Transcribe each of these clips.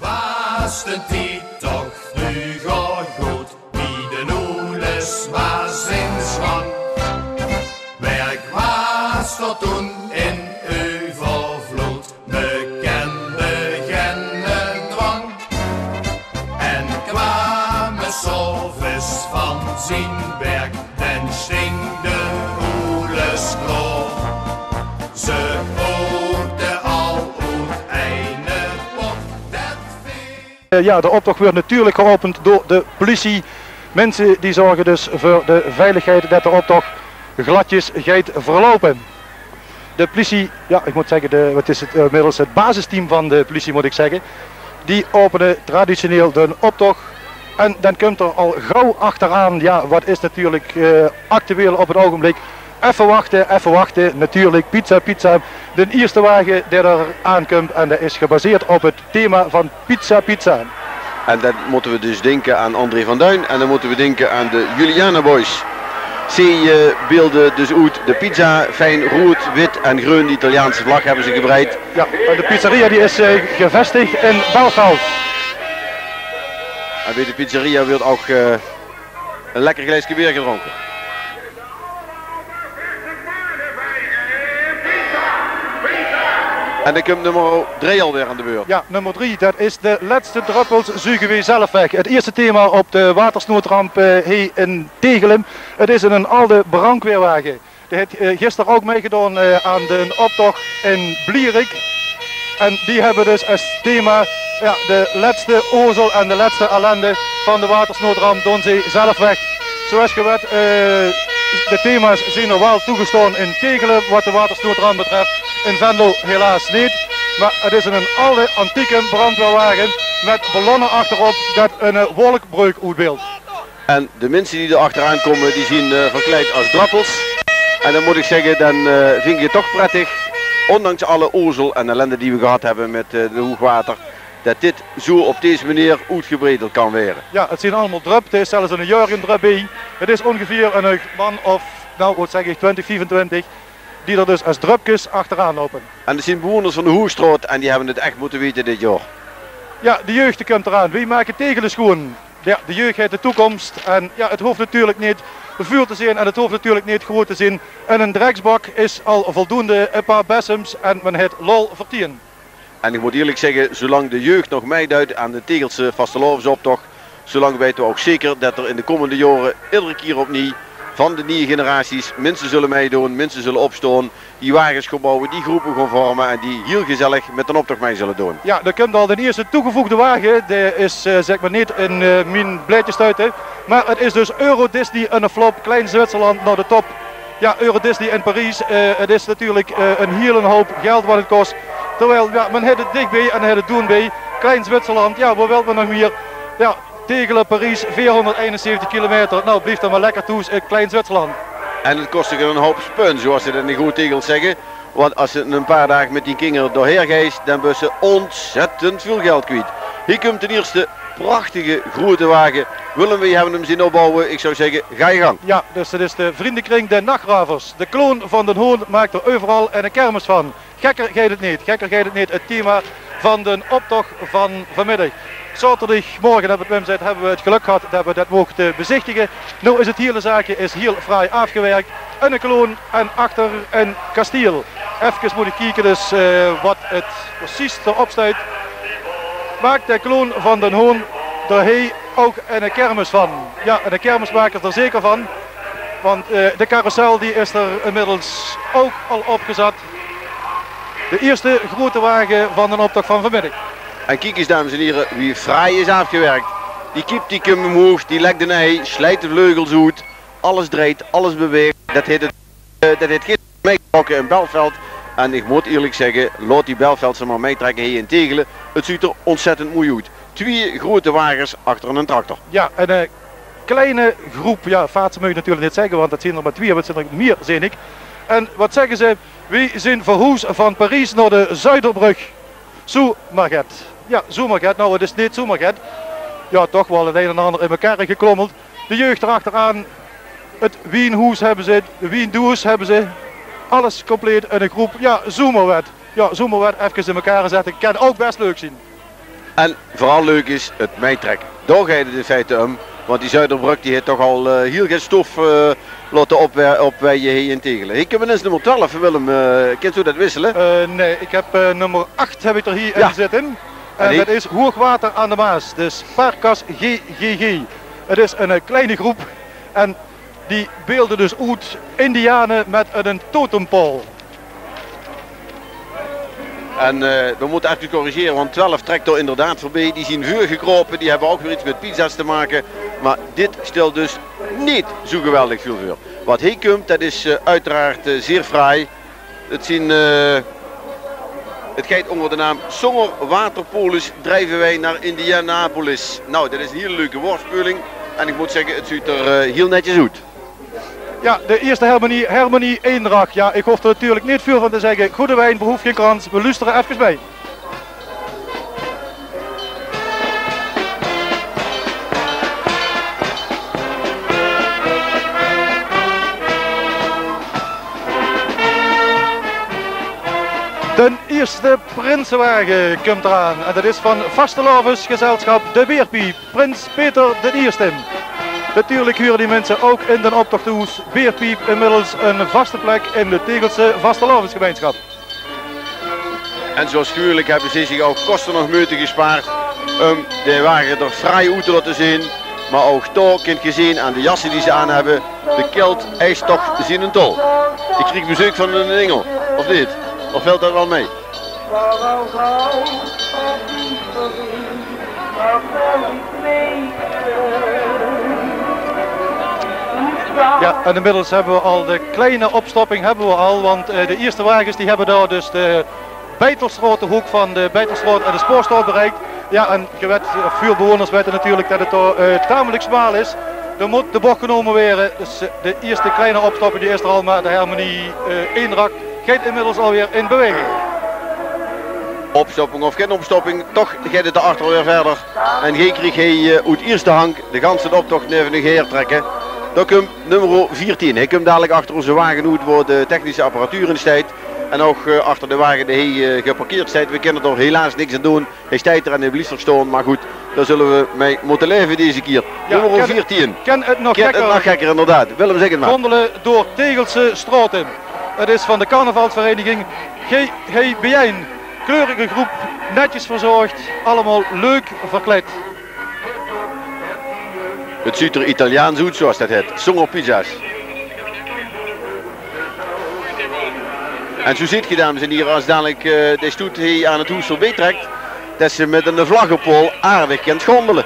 Was de tijd toch vroeger goed, wie de oeles was in zwang. Werk was tot toen in overvloed, bekende geen dwang. En kwamen zoveel van zijn werk, dan sting de oeles kloor. Ze hoorden al uit eine pot, dat Ja, de optocht wordt natuurlijk geopend door de politie. Mensen die zorgen dus voor de veiligheid dat de optocht gladjes gaat verlopen. De politie, ja ik moet zeggen, wat is het, middels het basisteam van de politie moet ik zeggen. Die openen traditioneel de optocht. En dan komt er al gauw achteraan, ja wat is natuurlijk actueel op het ogenblik. Even wachten, natuurlijk pizza. De eerste wagen die er aankomt en dat is gebaseerd op het thema van pizza. En dan moeten we dus denken aan André van Duin en dan moeten we denken aan de Juliana Boys. Ze beelden dus uit de pizza, fijn rood, wit en groen, de Italiaanse vlag hebben ze gebreid. Ja, de pizzeria die is gevestigd in Belveld. En bij de pizzeria wordt ook een lekker glaasje bier gedronken. En dan komt nummer 3 alweer aan de beurt. Ja, nummer 3, dat is de laatste druppels zuigen we zelf weg. Het eerste thema op de watersnoodramp hier in Tegelen. Het is een oude brandweerwagen. Die heeft gisteren ook meegedaan aan de optocht in Blierik. En die hebben dus als thema ja, de laatste ozel en de laatste ellende van de watersnoodramp doen ze zelf weg. Zoals je weet, de thema's zijn er wel toegestaan in Tegelen wat de watersnoodramp betreft. In Venlo helaas niet. Maar het is een oude antieke brandweerwagen met ballonnen achterop dat een wolkbreuk uitbeeldt. En de mensen die er achteraan komen die zien verkleed als drappels. En dan moet ik zeggen, dan vind ik het toch prettig, ondanks alle ozel en ellende die we gehad hebben met de hoogwater, dat dit zo op deze manier uitgebreid kan worden. Ja, het zijn allemaal drup. Het is zelfs een jurgendrup bij. Het is ongeveer een man of, nou wat zeg ik, 20, 24, die er dus als drupjes achteraan lopen. En er zijn bewoners van de Hoogstraat en die hebben het echt moeten weten dit jaar. Ja, de jeugd komt eraan. Wie maken Tegelen schoon? Ja, de jeugd heeft de toekomst. En ja, het hoeft natuurlijk niet vuur te zijn en het hoeft natuurlijk niet groot te zijn. En een dreksbak is al voldoende, een paar bessems en men heeft lol vertien. En ik moet eerlijk zeggen, zolang de jeugd nog meeduidt aan de Tegelse vastelovensoptocht, zolang weten we ook zeker dat er in de komende jaren iedere keer opnieuw van de nieuwe generaties mensen zullen meedoen, mensen zullen opstaan, die wagens gaan bouwen, die groepen gaan vormen en die heel gezellig met een optocht mee zullen doen. Ja, er komt al de eerste toegevoegde wagen, die is zeg maar niet in mijn blijtjes stuiten, maar het is dus Euro Disney en een flop, Klein Zwitserland naar de top. Ja, Euro Disney in Parijs, het is natuurlijk een hele hoop geld wat het kost. Terwijl ja, men heeft het dichtbij en het doen bij. Klein Zwitserland, ja, waar wil men nog meer? Ja, Tegelen, Parijs, 471 kilometer. Nou, blijft dan maar lekker toe, Klein Zwitserland. En het kost een hoop spun, zoals ze dat in goed Tegels zeggen. Want als ze een paar dagen met die kinderen doorheen geest, dan ben ze ontzettend veel geld kwijt. Hier komt ten eerste prachtige grote wagen. Willen we hebben hem zien opbouwen? Ik zou zeggen, ga je gang. Ja, dus het is de vriendenkring de Nachtravers. De kloon van Den Hoorn maakt er overal een kermis van. Gekker gaat het niet. Gekker gaat het niet. Het thema van de optocht van vanmiddag. Zaterdagmorgen hebben we het geluk gehad dat we dat mochten bezichtigen. Nu is het hele zaakje is heel fraai afgewerkt. En een kloon en achter een kasteel. Even moet ik kijken dus wat het precies erop staat. Maakt de kloon van Den Hoorn er hij ook een kermis van. Ja, en de kermis maakt er zeker van. Want de carousel die is er inmiddels ook al opgezet. De eerste grote wagen van de optocht van vanmiddag. En kijk eens dames en heren, wie fraai is afgewerkt. Die kip die komt omhoog, die legt de ei, slijt de vleugels uit. Alles draait, alles beweegt. Dat heeft gisteren meegetrokken in Belveld. En ik moet eerlijk zeggen, laat die Belveldse maar meetrekken hier in Tegelen. Het ziet er ontzettend mooi uit. 2 grote wagens achter een tractor. Ja, een kleine groep, ja, vaart moet je natuurlijk niet zeggen, want dat zijn er maar 2, maar het zijn er meer, zie ik. En wat zeggen ze? We zijn verhuisd van Parijs naar de Zuiderbrug. Zomerget. Ja, Zomerget. Nou, het is niet Zomerget. Ja, toch wel het een en ander in elkaar geklommeld. De jeugd erachteraan. Het wienhoes hebben ze, de wiendoes hebben ze. Alles compleet in een groep. Ja, Zomerwet. Ja, Zomerwet even in elkaar zetten. Kan ook best leuk zien. En vooral leuk is het mijntrekken. Daar gaat het in feite om. Want die Zuiderbrug die heeft toch al heel geen stof laten opweien heen en tegelen. Ik heb ineens nummer 12, Willem. Kent u dat wisselen? Nee, ik heb nummer 8 heb ik er hier in zitten. En dat is Hoogwater aan de Maas. De Spaarkas GGG. Het is een kleine groep. En die beelden dus uit Indianen met een totempaal. En we moeten echt corrigeren, want 12 trekt er inderdaad voorbij. Die zien vuur gekropen, die hebben ook weer iets met pizza's te maken. Maar dit stelt dus niet zo geweldig veel vuur. Wat hier komt, dat is uiteraard zeer fraai. Het gaat onder de naam Songer Waterpolis drijven wij naar Indianapolis. Nou, dat is een hele leuke woordspeling. En ik moet zeggen, het ziet er heel netjes uit. Ja, de eerste harmonie Eendracht. Ja, ik hoef er natuurlijk niet veel van te zeggen. Goede wijn, behoeft geen krans. We luisteren even mee. De eerste prinsenwagen komt eraan. En dat is van Vastelovensgezelschap De Beerpiep. Prins Peter de Eerste. Natuurlijk huren die mensen ook in de optochthoes Beerpiep inmiddels een vaste plek in de Tegelse Vastelovensgemeenschap. En zoals gruwelijk hebben ze zich ook kosten nog moeite gespaard om de wagen er fraai uit te laten zien. Maar ook daar kunt je zien aan de jassen die ze aan hebben, de kilt eist toch zien een tol. Ik kreeg bezoek van een engel, of niet? Of valt dat wel mee? Ja, en inmiddels hebben we al de kleine opstopping want de eerste wagens die hebben daar dus de Beitelstroot, de hoek van de Beitelstroot en de Spoorstraat bereikt. Ja, en veel bewoners weten natuurlijk dat het daar tamelijk smal is. Er moet de bocht genomen worden, dus de eerste kleine opstopping die is er al, maar de harmonie Eendracht gaat inmiddels alweer in beweging. Opstopping of geen opstopping, toch gaat het erachter weer verder. En G kreeg hij uit eerste hang de ganse optocht even nog hertrekken. Dan komt nummer 14. Hij komt dadelijk achter onze wagen uit waar de technische apparatuur in staat. En ook achter de wagen die hij geparkeerd staat. We kunnen er helaas niks aan doen. Hij staat er en hij blijft er staan. Maar goed, daar zullen we mee moeten leven deze keer. Ja, nummer 14. Ken het nog gekker inderdaad. Willem, zeg het maar. Wandelen door Tegelse straten. Het is van de carnavalsvereniging GGBN. Kleurige groep, netjes verzorgd, allemaal leuk verkleed. Het ziet er Italiaans uit zoals dat heet. Songer pizza's. En zo ziet je, dames en heren, als dadelijk de stoet hier aan het hoes voorbij trekt, dat ze met een vlaggenpool aardig kan gondelen.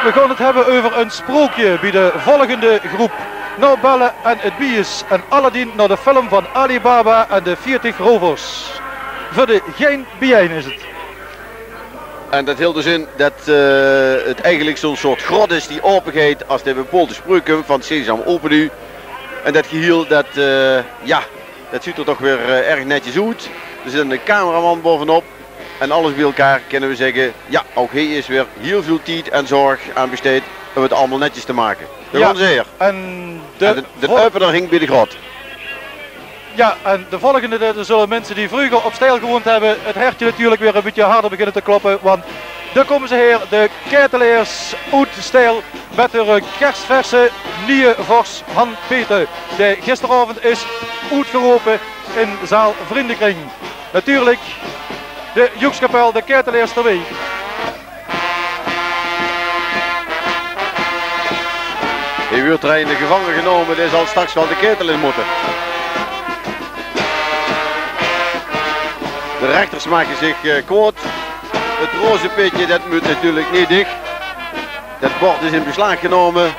We gaan het hebben over een sprookje bij de volgende groep. Nou Belle en het Bies en Aladdin naar de film van Alibaba en de 40 rovers. Voor de geen bijeen is het. En dat hield dus in dat het eigenlijk zo'n soort grot is die opengaat als de bepaalde spreuken van Sesam open nu. En dat geheel, dat ziet er toch weer erg netjes uit. Er zit een cameraman bovenop. En alles bij elkaar kunnen we zeggen, ja, ook hij is weer heel veel tijd en zorg aan besteed om het allemaal netjes te maken. De zeer. En de opener hing bij de grot. Ja, en de volgende zullen mensen die vroeger op stijl gewoond hebben, het hertje natuurlijk weer een beetje harder beginnen te kloppen. Want daar komen ze hier, de Ketelaars uit stijl met hun kerstverse nieuwe vors handpeten. Die gisteravond is uitgeroepen in zaal Vriendenkring. Natuurlijk de Joekskapel, de Ketelaars erbij. Die wordt er in de gevangen genomen, die zal straks wel de ketel in moeten. De rechters maken zich kwaad. Het roze pitje dat moet natuurlijk niet dicht. Dat bord is in beslag genomen.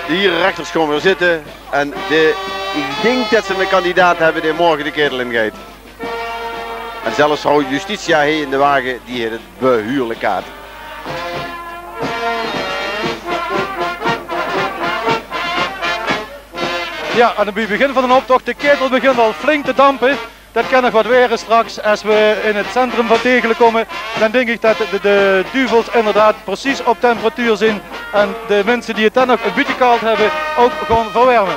De hier rechters gaan weer zitten. En ik denk dat ze een kandidaat hebben die morgen de ketel ingaat. En zelfs vrouw Justitia hier in de wagen, die heeft het behuurlijk kaart. Ja, en bij het begin van de optocht, de ketel begint al flink te dampen. Dat kan nog wat weren straks als we in het centrum van Tegelen komen. Dan denk ik dat de duvels inderdaad precies op temperatuur zijn. En de mensen die het dan nog een beetje koud hebben ook gewoon verwarmen.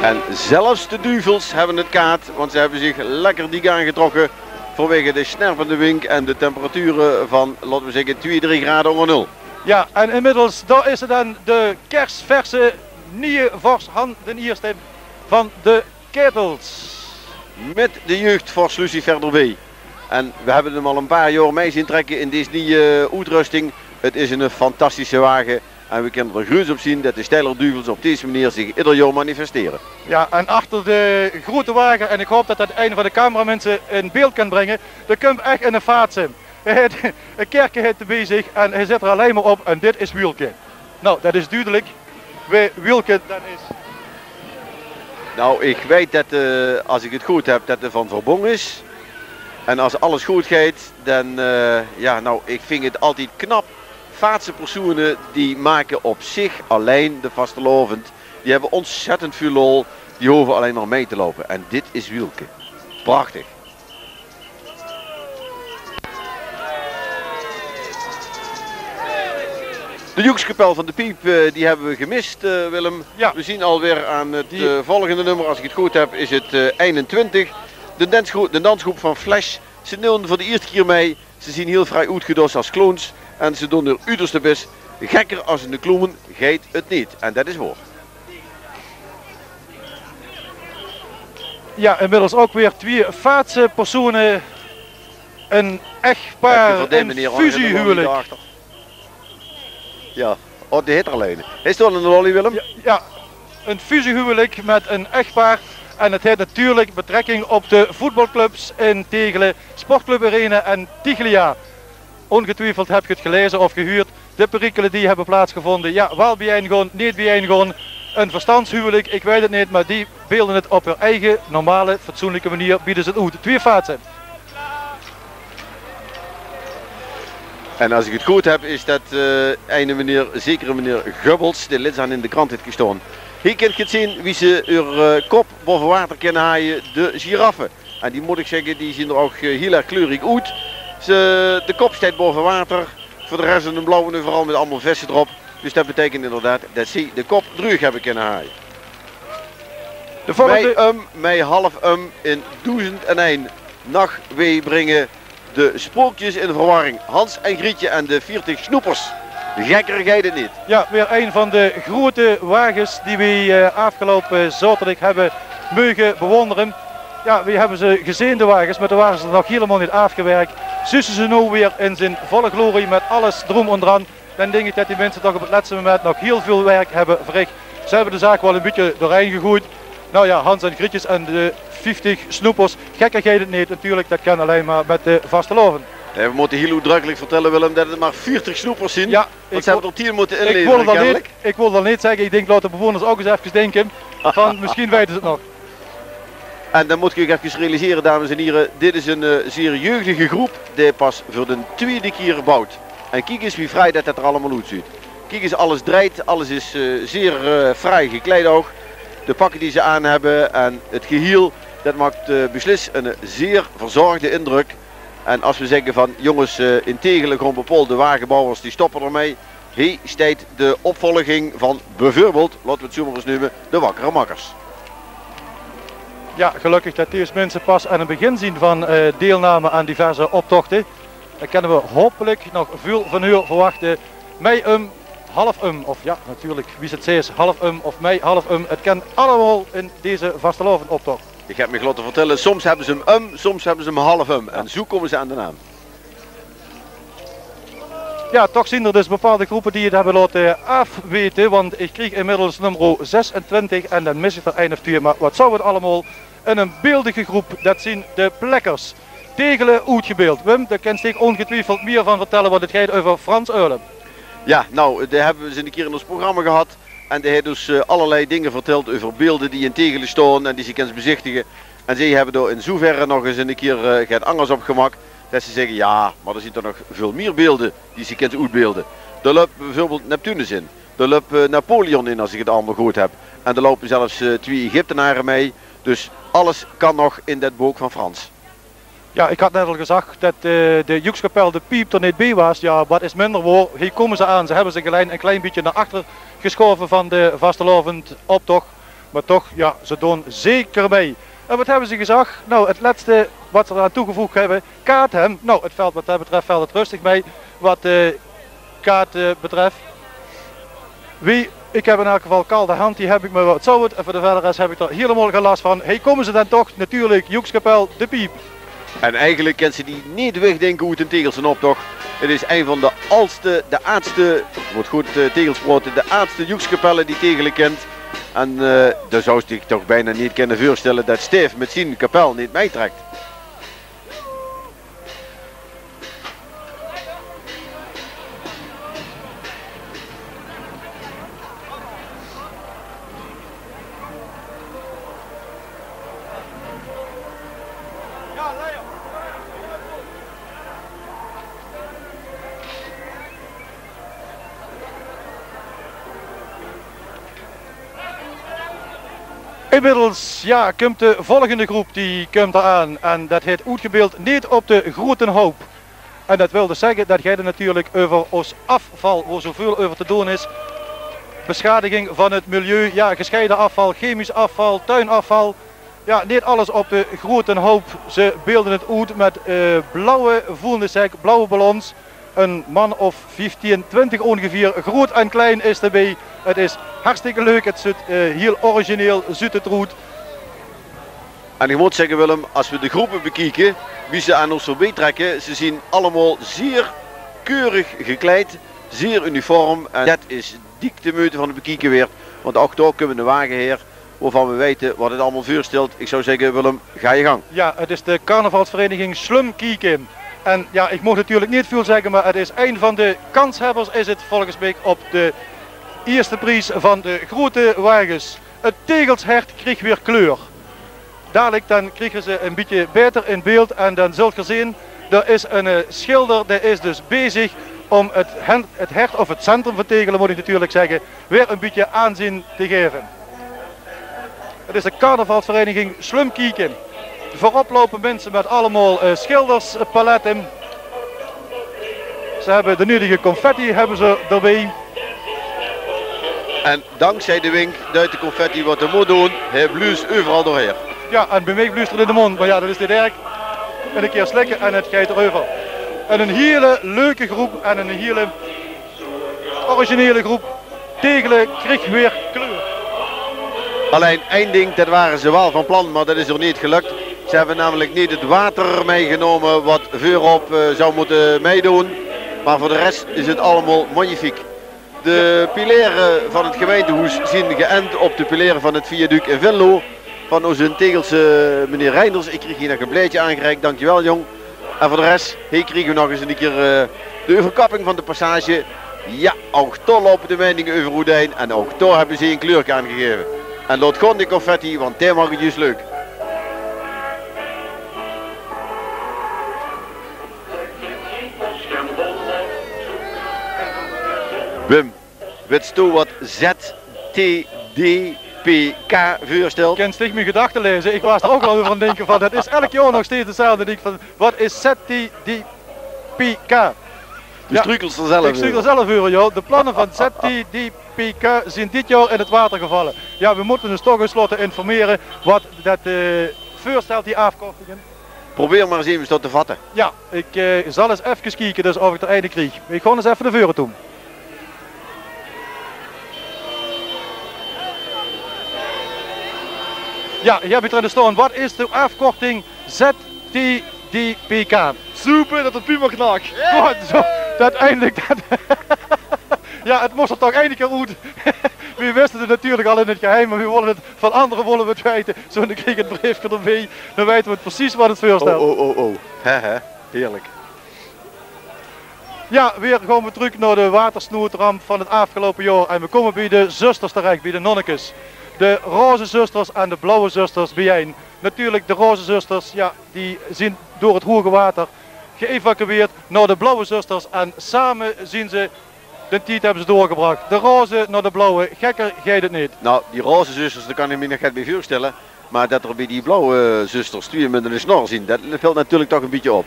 En zelfs de duvels hebben het kaart, want ze hebben zich lekker dik aangetrokken vanwege de snerpende wind en de temperaturen van, laten we zeggen, 2-3 graden onder nul. Ja, en inmiddels daar is het dan de kersverse nieuwe vors handen eerste van de ketels. Met de jeugd voor Lucifer erbij. En we hebben hem al een paar jaar mee zien trekken in deze nieuwe uitrusting. Het is een fantastische wagen. En we kunnen er gruus op zien dat de Steyler duvels op deze manier zich ieder jaar manifesteren. Ja, en achter de grote wagen, en ik hoop dat dat een van de cameramensen in beeld kan brengen, er komt echt een vaart zijn. Een kerkje heeft er bezig en hij zit er alleen maar op en dit is Wielke. Nou, dat is duidelijk. Wie Wielke dan is. Nou, ik weet dat, als ik het goed heb, dat er van Verbong is. En als alles goed gaat, dan, ja, nou, ik vind het altijd knap. Vaartse personen die maken op zich alleen de vastelovend. Die hebben ontzettend veel lol. Die hoeven alleen nog mee te lopen. En dit is Wielke. Prachtig. De Joekskapel van de Piep, die hebben we gemist, Willem. Ja. We zien alweer aan het volgende nummer, als ik het goed heb, is het 21. De dansgroep van Flash. Ze doen voor de eerste keer mee. Ze zien heel vrij uitgedost als clowns. En ze doen er uiterste best. Gekker als in de kloemen geet het niet. En dat is waar. Ja, inmiddels ook weer twee vaartse personen. Een echtpaar, een fusiehuwelijk. Ja, oh, die heet er alleen. Is het wel een lolly, Willem? Ja, ja, een fusiehuwelijk met een echtpaar. En het heeft natuurlijk betrekking op de voetbalclubs in Tegelen, Sportclub Arena en Tiglia. Ongetwijfeld heb je het gelezen of gehuurd. De perikelen die hebben plaatsgevonden. Ja, wel bijeengaan, niet bijeengaan. Een verstandshuwelijk, ik weet het niet, maar die beelden het op hun eigen, normale, fatsoenlijke manier, bieden ze het uit. Twee vaarten. En als ik het goed heb, is dat een meneer, zekere meneer Gubbels, die lid aan in de krant heeft gestaan. Hier kunt je het zien wie ze hun kop boven water kunnen haaien, de giraffen. En die moet ik zeggen, die zien er ook heel erg kleurig uit. De kop staat boven water, voor de rest een blauwe vooral met allemaal vesten erop. Dus dat betekent inderdaad dat ze de kop terug hebben kunnen haaien. De volgende... Mij half in 1001 nacht weer brengen de spookjes in de verwarring. Hans en Grietje en de 40 snoepers. Gekker gaat het niet. Ja, weer een van de grote wagens die we afgelopen zaterdag hebben mogen bewonderen. Ja, we hebben ze gezien, de wagens, maar de wagens zijn nog helemaal niet afgewerkt. Zussen ze nu weer in zijn volle glorie met alles drom en dran. Dan denk ik dat die mensen toch op het laatste moment nog heel veel werk hebben verricht. Ze hebben de zaak wel een beetje doorheen gegooid. Nou ja, Hans en Grietjes en de 50 snoepers. Gekker gaat het niet natuurlijk, dat kan alleen maar met de vasteloven. We moeten heel uitdrukkelijk vertellen, Willem, dat het maar 40 snoepers zijn. Ja, want ze hebben er 10 moeten inleveren. Ik wil dat niet zeggen, ik denk laat de bewoners ook eens even denken. Van misschien weten ze het nog. En dan moet ik even realiseren, dames en heren, dit is een zeer jeugdige groep die pas voor de tweede keer bouwt. En kijk eens wie vrij dat er allemaal uitziet. Kijk eens, alles draait, alles is zeer fraai gekleed ook. De pakken die ze aan hebben en het geheel, dat maakt beslist een zeer verzorgde indruk. En als we zeggen van jongens, in Tegelen gewoon bepaalde wagenbouwers die stoppen ermee. Hier staat de opvolging van bijvoorbeeld, laten we het zo maar eens noemen, de Wakkere Makkers. Ja, gelukkig dat deze mensen pas aan het begin zien van deelname aan diverse optochten. Dan kunnen we hopelijk nog veel van u verwachten. Mei half of ja natuurlijk, wie het zegt, half of mei half het kan allemaal in deze vastelovenoptocht. Ik heb me laten vertellen, soms hebben ze hem soms hebben ze hem half en zo komen ze aan de naam. Ja, toch zien er dus bepaalde groepen die het hebben laten afweten, want ik kreeg inmiddels nummer 26 en dan mis ik er 1 of 2, maar wat zou het allemaal in een beeldige groep, dat zien de plekkers. Tegelen uitgebeeld. Wim, daar kan zich ongetwijfeld meer van vertellen, want het gaat over Frans Eulen. Ja, nou, daar hebben we ze een keer in ons programma gehad. En die heeft dus allerlei dingen verteld over beelden die in Tegelen staan en die ze kunnen bezichtigen. En zij hebben er in zoverre nog eens een keer het angers op gemaakt. Dat ze zeggen, ja, maar er zitten er nog veel meer beelden die ze kunnen uitbeelden. Er loopt bijvoorbeeld Neptunus in. Er loopt Napoleon in als ik het allemaal goed heb. En er lopen zelfs 2 Egyptenaren mee. Dus alles kan nog in dat boek van Frans. Ja, ik had net al gezegd dat de Joekskapel de Piep er niet bij was. Ja, wat is minder waar. Hier komen ze aan. Ze hebben zich alleen een klein beetje naar achter geschoven van de vastelovend optocht. Maar toch, ja, ze doen zeker mee. En wat hebben ze gezegd? Nou, het laatste wat ze eraan toegevoegd hebben, KTM. Nou, het veld wat dat betreft valt het rustig mee. Wat Kaat betreft. Ik heb in elk geval kalde hand, die heb ik me wat zo het. En voor de verdere rest heb ik er helemaal geen last van. Hey, komen ze dan toch? Natuurlijk, Joekskapel, de piep. En eigenlijk kent ze die niet wegdenken hoe het een Tegelsen optocht. Het is een van de oudste, de aardste, wordt goed tegelsproten, de aardste Joekskapellen die Tegelen kent. En dan zou je toch bijna niet kunnen voorstellen dat Stef met zijn kapel niet meetrekt. Inmiddels ja, komt de volgende groep die komt eraan en dat heet uitgebeeld niet op de grote hoop. En dat wil dus zeggen dat jij er natuurlijk over ons afval, waar zoveel over te doen is, beschadiging van het milieu, ja, gescheiden afval, chemisch afval, tuinafval. Ja, niet alles op de grote hoop. Ze beelden het uit met blauwe voelenzak, blauwe ballons. Een man of 15, 20 ongeveer, groot en klein is erbij. Het is hartstikke leuk, het zit heel origineel, zit het roet. En ik moet zeggen Willem, als we de groepen bekijken, wie ze aan ons voorbij trekken, ze zien allemaal zeer keurig gekleed, zeer uniform. En dat is dik de moeite van het bekijken weer, want ook daar kunnen we een wagen heer, waarvan we weten wat het allemaal voorstelt. Ik zou zeggen Willem, ga je gang. Ja, het is de carnavalsvereniging Slumkieken. En ja, ik mag natuurlijk niet veel zeggen, maar het is een van de kanshebbers is het volgens mij op de eerste prijs van de grote wagens. Het Tegelshert kreeg weer kleur. Dadelijk dan krijgen ze een beetje beter in beeld en dan zult je zien, er is een schilder, die is dus bezig om het hert of het centrum van Tegelen, moet ik natuurlijk zeggen, weer een beetje aanzien te geven. Het is de carnavalsvereniging Slumkieken. Voorop lopen mensen met allemaal schilderspaletten. Ze hebben de nodige confetti hebben ze erbij. En dankzij de wink, duidt de confetti wat er moet doen, hij bluust overal doorheen. Ja, en bij mij bluust er in de mond, maar ja, dat is dit erg. En een keer slikken en het gaat erover. En een hele leuke groep en een hele originele groep. Tegelen kreeg weer kleur. Alleen één ding, dat waren ze wel van plan, maar dat is er niet gelukt. Ze hebben namelijk niet het water meegenomen wat voorop zou moeten meedoen. Maar voor de rest is het allemaal magnifiek. De pilaren van het gemeentehuis zijn geënt op de pilaren van het viaduct in Venlo. Van onze Tegelse meneer Reinders. Ik kreeg hier nog een bleedje aangereikt, dankjewel jong. En voor de rest, hier kregen we nog eens een keer de overkapping van de passage. Ja, ook daar lopen de meningen over Roedijn. En ook daar hebben ze een kleurtje aangegeven. En laat gewoon de confetti, want daar mag het juist leuk. Wim, weet je wat ZTDPK voorstelt? Ik kan sticht mijn gedachten lezen. Ik was er ook al over aan het denken van, dat is elk jaar nog steeds hetzelfde. Ik van, wat is ZTDPK? De struikels er zelf. Ik struikel er zelf over, joh. De plannen van ZTDPK zijn dit jaar in het water gevallen. Ja, we moeten dus toch eens laten informeren wat dat voorstelt, die afkortingen. Probeer maar eens even dat te vatten. Ja, ik zal eens even kijken dus of ik er einde krijg. Ik ga eens even de veuren doen. Ja, je hebt het erin staan. Wat is de afkorting ZTDPK? Super, dat het puur knak. Ja. Dat eindelijk. Ja, het moest er toch eindelijk uit. We wisten het natuurlijk al in het geheim, maar we willen het van anderen willen we het weten. Zo dan kreeg ik het briefje erbij. Dan weten we het precies wat het voorstelt. Oh. Hehe, heerlijk. Ja, weer gaan we terug naar de watersnoerramp van het afgelopen jaar. En we komen bij de zusters terecht, bij de nonnekes. De roze zusters en de blauwe zusters bijeen. Natuurlijk de roze zusters, ja, die zijn door het hoge water geëvacueerd naar de blauwe zusters. En samen zien ze, de tijd hebben ze doorgebracht. De roze naar de blauwe, gekker gaat het niet. Nou, die roze zusters, daar kan ik me nog niet bij voorstellen. Maar dat er bij die blauwe zusters twee met een snor zien, dat valt natuurlijk toch een beetje op.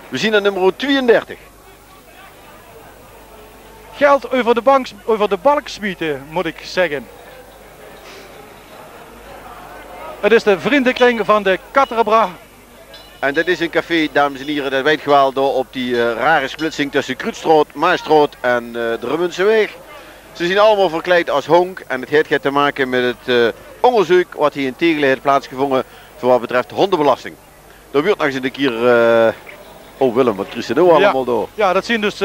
We zien aan nummer 32. Geld over de balk smieten, moet ik zeggen. Het is de vriendenkring van de Katterbra. En dit is een café, dames en heren, dat weet wel door op die rare splitsing tussen Kruudstroot, Maastroot en de Remunseweg. Ze zien allemaal verkleed als honk en het heeft te maken met het onderzoek wat hier in Tegelen heeft plaatsgevonden voor wat betreft hondenbelasting. Er wordt nog eens een keer... Oh Willem, wat kriest er nou allemaal door? Ja, dat zien dus.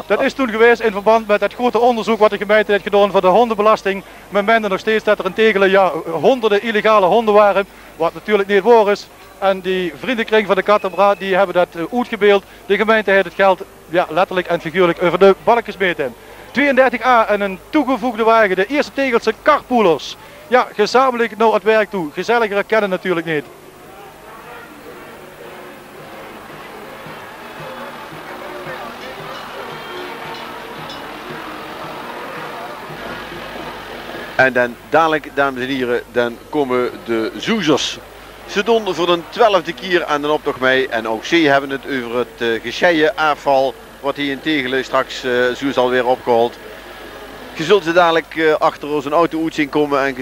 Dat is toen geweest in verband met het grote onderzoek wat de gemeente heeft gedaan voor de hondenbelasting. Men meende nog steeds dat er in Tegelen honderden illegale honden waren, wat natuurlijk niet waar is. En die vriendenkring van de Katterbra, die hebben dat uitgebeeld. De gemeente heeft het geld letterlijk en figuurlijk over de balk gesmeten. 32A en een toegevoegde wagen, de eerste Tegelse carpoolers. Ja, gezamenlijk naar het werk toe. Gezelligere kennen natuurlijk niet. En dan dadelijk, dames en heren, dan komen de zoezers. Ze doen voor de 12e keer aan de optocht mee. En ook ze hebben het over het gescheiden afval wat hier in Tegelen straks zo zal weer opgehaald. Je zult ze dadelijk achter ons een auto uit zien komen en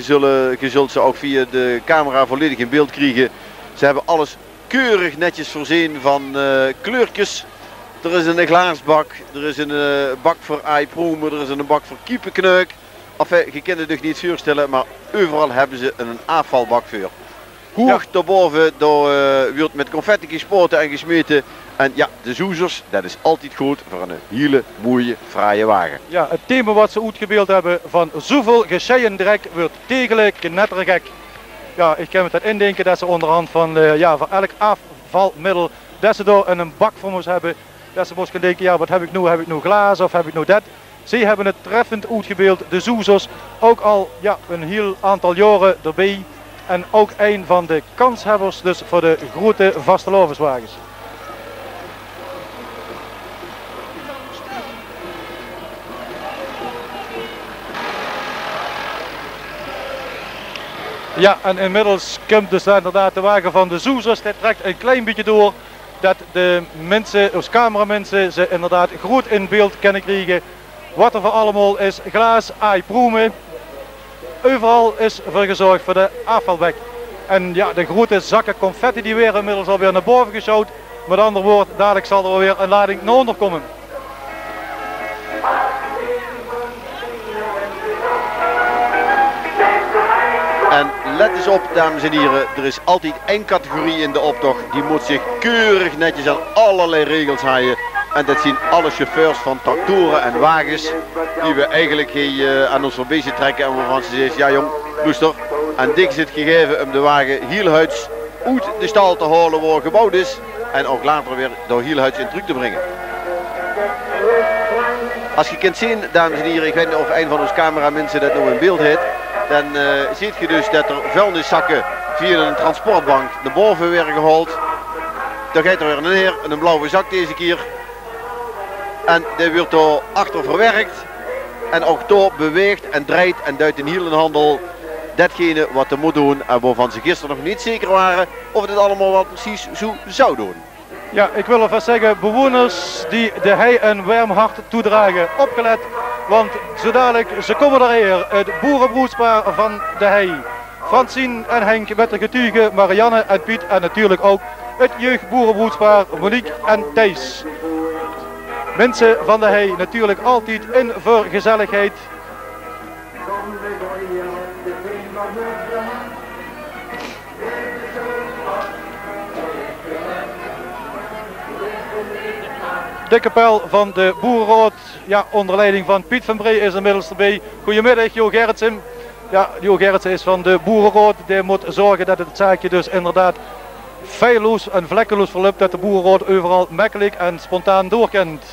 je zult ze ook via de camera volledig in beeld krijgen. Ze hebben alles keurig netjes voorzien van kleurtjes. Er is een glaarsbak, er is een bak voor aaiproemen, er is een bak voor kiepenkneuk. Enfin, je kunt het dus niet voorstellen, maar overal hebben ze een afvalbak voor. Hoog daarboven, daar wordt met confetti gespoten en gesmeten. En ja, de zoezers, dat is altijd goed voor een hele mooie, fraaie wagen. Ja, het thema wat ze uitgebeeld hebben van zoveel gescheiden drek wordt Tegelen knettergek. Ja, ik kan me dat indenken dat ze onderhand van voor elk afvalmiddel dat ze daar een bak voor moest hebben. Dat ze moesten denken, ja wat heb ik nu? Heb ik nu glaas of heb ik nu dat? Ze hebben het treffend uitgebeeld, de zoezers, ook al een heel aantal jaren erbij. En ook een van de kanshebbers dus voor de grote vastelovenswagens. Ja, en inmiddels komt dus inderdaad de wagen van de zoezers. Dit trekt een klein beetje door dat de mensen, als cameramensen, ze inderdaad goed in beeld kunnen krijgen. Wat er voor allemaal is, glaas, aaiproemen. Overal is voor gezorgd voor de afvalbak. En ja, de grote zakken confetti die weer inmiddels alweer naar boven gesjouwd. Met andere woorden, dadelijk zal er weer een lading naar onder komen. En let eens op, dames en heren, er is altijd één categorie in de optocht. Die moet zich keurig netjes aan allerlei regels houden. En dat zien alle chauffeurs van tractoren en wagens die we eigenlijk aan ons voorbij zien trekken. En waarvan ze zeggen, ja jong, luister, aan dik is het gegeven om de wagen hielhuids uit de stal te halen waar gebouwd is. En ook later weer door hielhuids in truc te brengen. Als je kunt zien, dames en heren, ik weet niet of een van onze cameramensen dat nog in beeld heeft. Dan ziet je dus dat er vuilniszakken via een transportbank naar boven werden gehaald. Dan gaat er weer een heer, een blauwe zak deze keer. En die wordt door achter verwerkt. En ook door beweegt en draait en duidt in hielenhandel datgene wat er moet doen. En waarvan ze gisteren nog niet zeker waren of het allemaal wel precies zo zou doen. Ja, ik wil alvast zeggen, bewoners die de hei een warm hart toedragen, opgelet. Want zo dadelijk, ze komen er hier, het boerenbroedspaar van de hei. Francine en Henk met de getuigen, Marianne en Piet en natuurlijk ook het jeugdboerenbroedspaar Monique en Thijs. Mensen van de hei natuurlijk altijd in voor gezelligheid. De kapel van de Boerenrood, ja, onder leiding van Piet van Bree is inmiddels erbij. Goedemiddag, Jo Gerritsen. Ja, Jo Gerritsen is van de Boerenrood. Die moet zorgen dat het zaakje dus inderdaad feilloos en vlekkeloos verloopt. Dat de Boerenrood overal makkelijk en spontaan doorkent.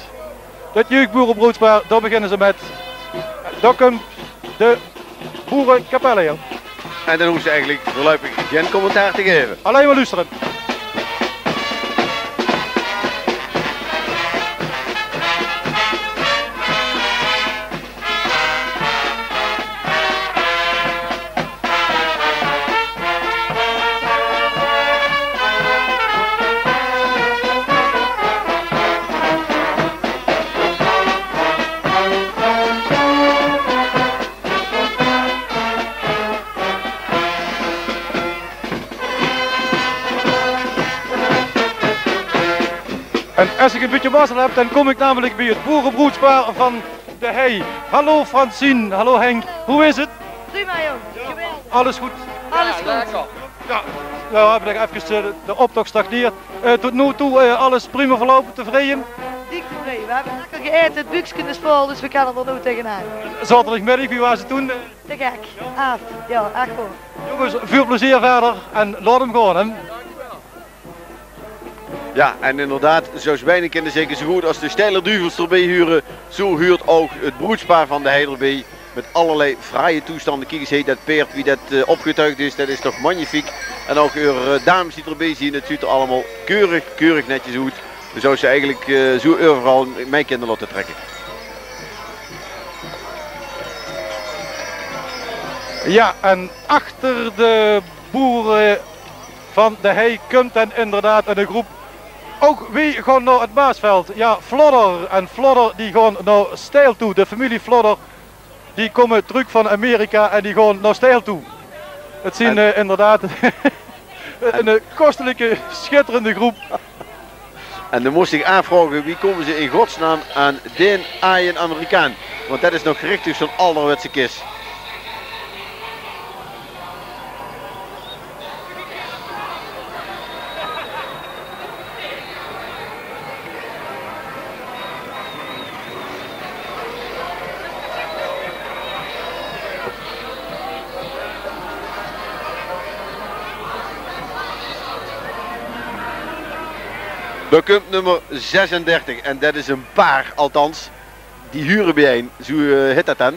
Het jeugdboerenbroedspaar, daar beginnen ze met. Daar komt de boerenkapel hier. En dan hoeven ze eigenlijk voorlopig geen commentaar te geven. Alleen maar luisteren. En als ik een beetje mazzel heb, dan kom ik namelijk bij het boerenbroedspaar van de Hei. Hallo Francine, hallo Henk, hoe is het? Prima jong, geweldig. Alles goed? Alles goed. Ja, we hebben even de optocht stagneert. Tot nu toe alles prima verlopen, tevreden? Dik tevreden, we hebben lekker gegeten, het buksken is vol, dus we kunnen er nu tegenaan. Zaterdagmiddag, wie was het toen? Te gek, af, ja, echt goed. Jongens, veel plezier verder en laat hem gaan hè. Ja, en inderdaad, zoals wij kennen zeker zo goed als de Steiler Duvels erbij huren, zo huurt ook het broedspaar van de Hei erbij. Met allerlei fraaie toestanden. Kijk eens, heet dat paard wie dat opgetuigd is, dat is toch magnifiek. En ook dames die erbij zien, het ziet er allemaal keurig netjes uit. Dus zou ze eigenlijk zo overal mijn kinderen laten trekken. Ja, en achter de boeren van de Hei komt dan inderdaad een groep. Ook wie gaan naar het Maasveld? Ja, Flodder. En Flodder die gaan naar Stijl toe. De familie Flodder die komen terug van Amerika en die gaan naar Stijl toe. Het zien inderdaad een kostelijke, schitterende groep. En dan moest ik aanvragen, wie komen ze in godsnaam aan den aaien Amerikaan? Want dat is nog richtig zo'n allerwetse kist. Dan komt nummer 36 en dat is een paar, althans, die huren bijeen. Zo heet dat dan.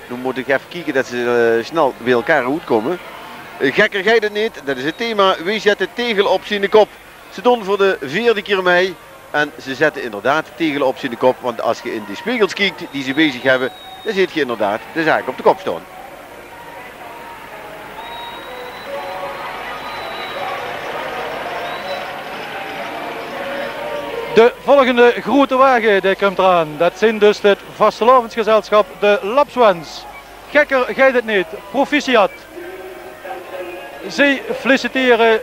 Dan moet ik even kijken dat ze snel bij elkaar uitkomen. Gekker gaat het niet, dat is het thema. Wie zet de tegel op zijn kop? Ze doen voor de 4e keer mee en ze zetten inderdaad de tegel op zijn kop. Want als je in die spiegels kijkt die ze bezig hebben, dan zie je inderdaad de zaak op de kop staan. De volgende grote wagen die komt eraan. Dat zijn dus het vastelavondsgezelschap de Lapswans. Gekker gaat het niet. Proficiat. Zij feliciteren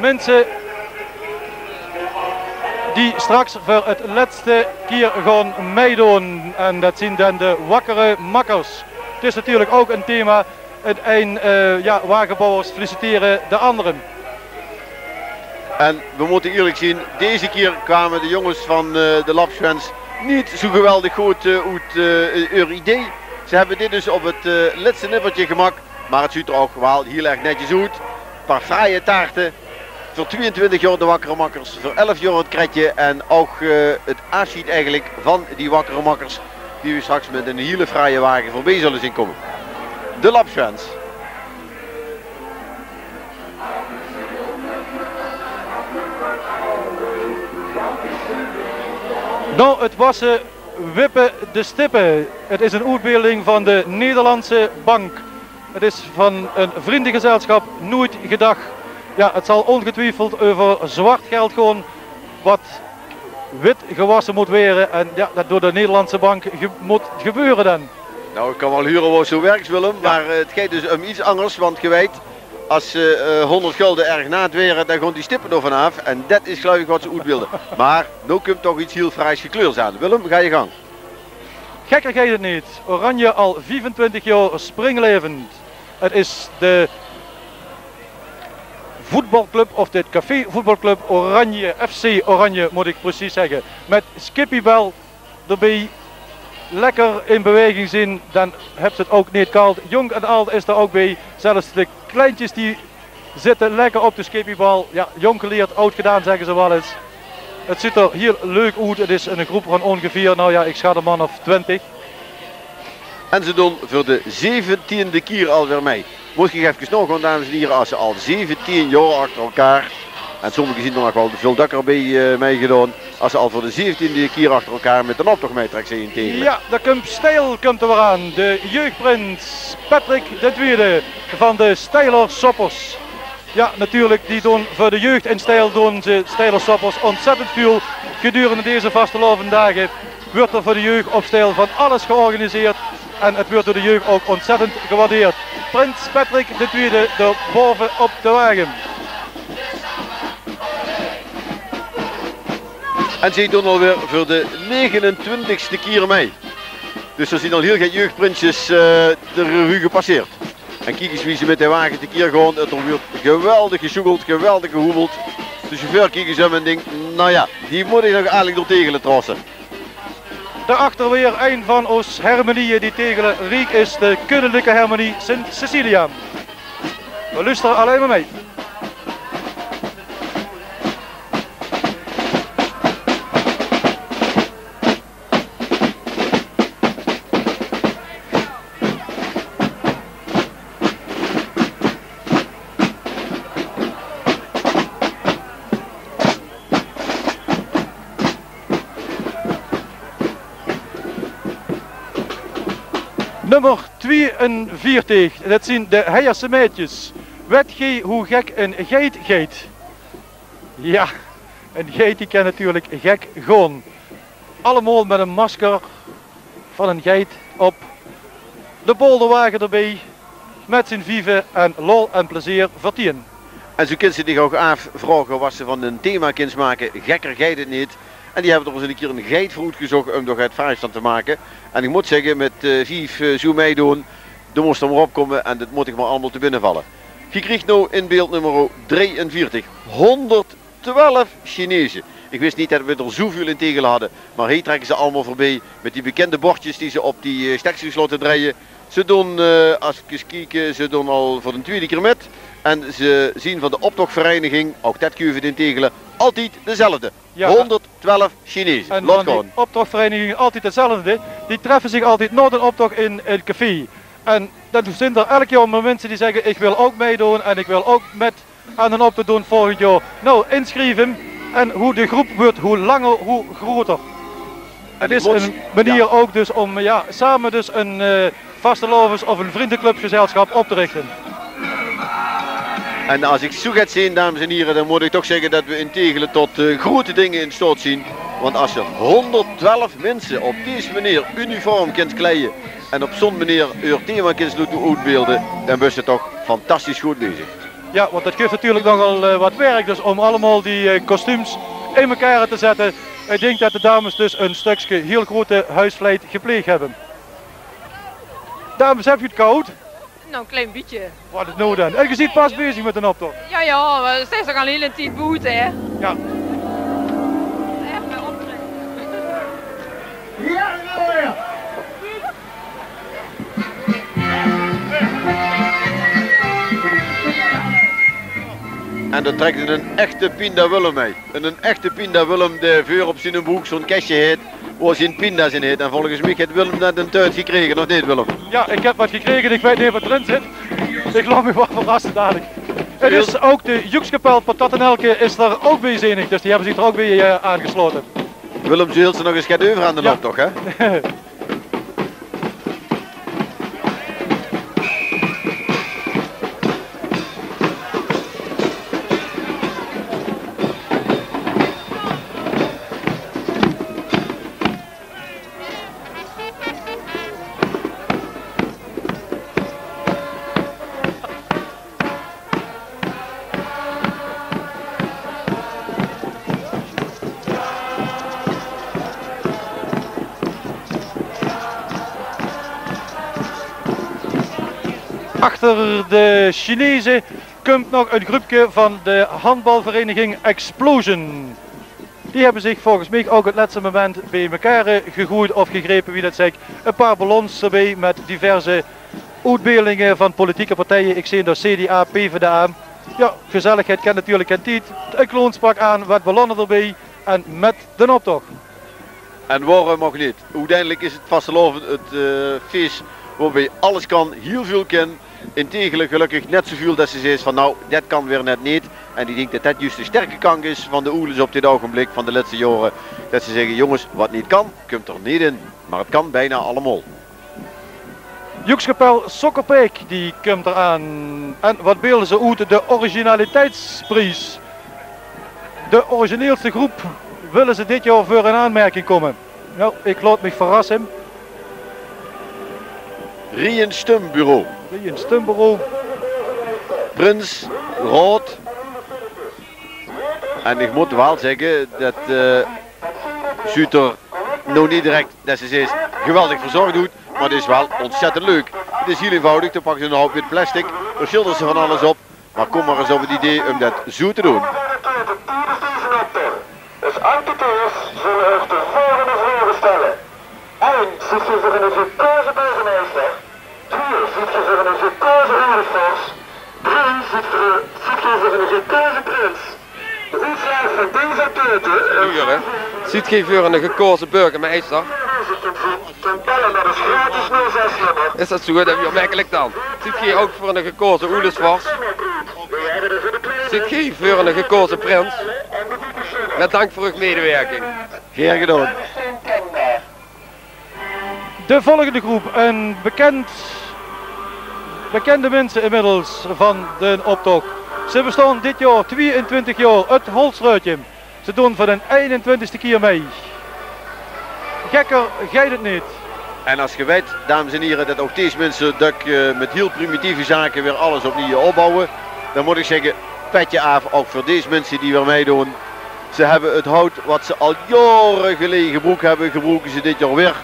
mensen die straks voor het laatste keer gaan meedoen. En dat zijn dan de wakkere makkers. Het is natuurlijk ook een thema. Wagenbouwers feliciteren de anderen. En we moeten eerlijk zien, deze keer kwamen de jongens van de Lapswans niet zo geweldig goed uit hun idee. Ze hebben dit dus op het laatste nippertje gemaakt, maar het ziet er ook wel heel erg netjes uit. Een paar fraaie taarten, voor 22 jaar de wakkere makkers, voor 11 jaar het kretje en ook het afscheid eigenlijk van die wakkere makkers die we straks met een hele fraaie wagen voorbij zullen zien komen. De Lapswans. Nou, het wassen, wippen de stippen. Het is een uitbeelding van de Nederlandse bank. Het is van een vriendengezelschap Nooit Gedag. Ja, het zal ongetwijfeld over zwart geld gaan wat wit gewassen moet worden. En ja, dat door de Nederlandse bank moet gebeuren dan. Nou, ik kan wel huren waar zo werkt, Willem, maar het gaat dus om iets anders, want je weet, als ze 100 gulden erg na het weren, dan gaan die stippen er vanaf. En dat is geloof ik wat ze uitbeelden. Maar nu komt toch iets heel fraais gekleurd aan. Willem, ga je gang. Gekker gaat het niet. Oranje al 25 jaar springlevend. Het is de voetbalclub, of dit café voetbalclub Oranje, FC Oranje moet ik precies zeggen. Met Skippybel erbij. Lekker in beweging zien, dan heb je het ook niet koud. Jong en oud is er ook bij. Zelfs de kleintjes die zitten lekker op de skippiebal. Ja, jong geleerd, oud gedaan zeggen ze wel eens. Het ziet er heel leuk uit. Het is een groep van ongeveer, nou ja, ik schat een man of 20. En ze doen voor de 17e keer alweer mee. Moet je even nog gaan, dames en heren, als ze al 17 jaar achter elkaar, en sommigen zien er nog wel veel dakker bij meegedaan, als ze al voor de 17e keer achter elkaar met een optocht meetrekt zijn tegen. Ja, de Stijl komt er weer aan. De jeugdprins Patrick de Tweede van de Steiler Soppers. Ja, natuurlijk, die doen voor de jeugd in Stijl doen ze Steiler Soppers ontzettend veel. Gedurende deze vastelavonddagen wordt er voor de jeugd op Stijl van alles georganiseerd. En het wordt door de jeugd ook ontzettend gewaardeerd. Prins Patrick de Tweede er boven op de wagen. En zij doen alweer voor de 29ste keer mee. Dus er zijn al heel veel jeugdprinsjes de revue gepasseerd. En kijk eens wie ze met de wagen te keer gaan. Het wordt geweldig gesjoegeld, geweldig gehoebeld. De chauffeur kijkt eens om en denkt, nou ja, die moet ik nog eigenlijk door tegelen trossen. Daarachter weer een van ons harmonieën die tegen Riek is, de koninklijke harmonie Sint Cecilia. We luisteren alleen maar mee. Nummer 42, dat zijn de Heierse meidjes. Weet gij hoe gek een geit geet? Ja, een geit die kan natuurlijk gek gaan. Allemaal met een masker van een geit op. De bolderwagen erbij, met zijn vieven en lol en plezier vertien. En zo kunnen ze zich ook afvragen wat ze van een thema kunnen maken, gekker geit het niet. En die hebben er eens een keer een geit voor uitgezocht om er het vrijstand te maken. En ik moet zeggen, met 5 zo meedoen, dan moest er maar opkomen en dat moet ik maar allemaal te binnenvallen. Je krijgt nu in beeld nummer 43, 112 Chinezen. Ik wist niet dat we er zoveel in tegen hadden, maar hier trekken ze allemaal voorbij met die bekende bordjes die ze op die stekselsloten draaien. Ze doen, als we eens kijken, ze doen al voor de tweede keer met. En ze zien van de optochtvereniging, ook dat kun je in tegelen, altijd dezelfde. Ja. 112 Chinezen. En van die optochtvereniging altijd hetzelfde. Die treffen zich altijd na een optocht in een café. En dan zijn er elk jaar mensen die zeggen, ik wil ook meedoen en ik wil ook met aan een optocht doen volgend jaar. Nou, inschrijven. En hoe de groep wordt, hoe langer, hoe groter. Het is een manier ook dus om samen dus een vastelovens of een vriendenclubgezelschap op te richten. En als ik zo ga zien, dames en heren, dan moet ik toch zeggen dat we in tegelen tot grote dingen in stoot zien. Want als je 112 mensen op deze manier uniform kunt kleien en op zo'n manier uw thema kunt doen uitbeelden, dan ben je toch fantastisch goed bezig. Ja, want het geeft natuurlijk nogal wat werk dus om allemaal die kostuums in elkaar te zetten. Ik denk dat de dames dus een stukje heel grote huisvleit gepleegd hebben. Dames, heb je het koud? Nou, een klein beetje. Wat is het nou dan? En je ziet pas bezig met een optocht. Ja, we zijn toch al heel een tijd boete, hè? Ja. Even optrekken. En er trekt een echte Pinda Willem mee. En een echte Pinda Willem die voor op zijn broek zo'n kastje heeft waar zijn pinda's in heet. En volgens mij heeft Willem net een tuit gekregen, nog niet Willem? Ja, ik heb wat gekregen, ik weet niet wat erin zit. Ik laat me wat verrassen dadelijk. Het is ook de Joekskapel Patattenelke is daar ook bij zenig, dus die hebben zich er ook bij aangesloten. Willem zult ze nog eens gaat over aan de optocht, hè? Achter de Chinezen komt nog een groepje van de handbalvereniging Explosion. Die hebben zich volgens mij ook het laatste moment bij elkaar gegooid of gegrepen, wie dat zegt. Een paar ballons erbij met diverse uitbeeldingen van politieke partijen. Ik zie de CDA, PvdA. Ja, gezelligheid kent natuurlijk geen tijd. Een kloonspak aan, wat ballonnen erbij en met de optocht. En waarom nog niet? Uiteindelijk is het vastelovend het feest waarbij alles kan, heel veel kan. Integendeel gelukkig net zoveel dat ze zegt van nou, dat kan weer net niet. En ik denk dat dat juist de sterke kant is van de oelens op dit ogenblik van de laatste jaren. Dat ze zeggen jongens, wat niet kan, komt er niet in. Maar het kan bijna allemaal. Joekskapel Sokkerpeek die komt eraan. En wat beelden ze uit? De originaliteitsprijs. De origineelste groep willen ze dit jaar voor in aanmerking komen. Nou, ik laat me verrassen. Rien Stumbureau. Rien Stumbureau. Prins, Rood. En ik moet wel zeggen dat Zuter nog niet direct, dat ze is geweldig verzorgd doet, maar het is wel ontzettend leuk. Het is heel eenvoudig, dan pakken ze een hoop wit plastic, er schilderen ze van alles op, maar kom maar eens op het idee om dat zo te doen. Dus enquêteurs zullen er de volgende vragen stellen. 1. Ziet je zich in een gekozen burgemeester? 2. Ziet je zich in een gekozen Aardersvors? 3. Ziet je zich in een gekozen prins? De uitslag van deze enquête Ziet geen voor een gekozen burgemeester? kunt bellen met een gratis 06-nummer. Is dat zo? Dat heb je opmerkelijk dan. Ziet geen ook voor een gekozen Oelesvors? Ziet geen voor een gekozen prins? Met dank voor uw medewerking. Geen gedaan. De volgende groep, een bekende mensen inmiddels van de optocht. Ze bestaan dit jaar 22 jaar, het Holstruitje. Ze doen voor de 21ste keer mee. Gekker gaat het niet. En als je weet, dames en heren, dat ook deze mensen dat met heel primitieve zaken weer alles opnieuw opbouwen, dan moet ik zeggen, petje af ook voor deze mensen die weer meedoen. Ze hebben het hout wat ze al jaren geleden gebruiken ze dit jaar weer.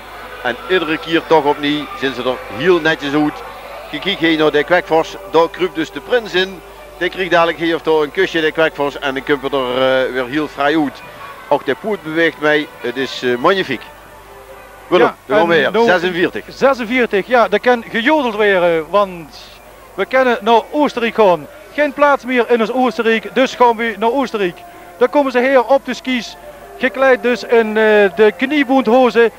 En iedere keer toch opnieuw zijn ze er heel netjes uit. Je kijkt hier naar de kwekvors, daar kruipt dus de prins in. Die krijgt dadelijk hier of daar een kusje de kwekvors en dan komt er weer heel vrij uit. Ook de poot beweegt mee, het is magnifiek. Willem, ja, weer, 46. 46, ja, dat kan gejodeld worden, want we kennen naar Oostenrijk gaan. Geen plaats meer in ons Oostenrijk, dus gaan we naar Oostenrijk. Daar komen ze hier op de skis, gekleed dus in de knieboendhozen.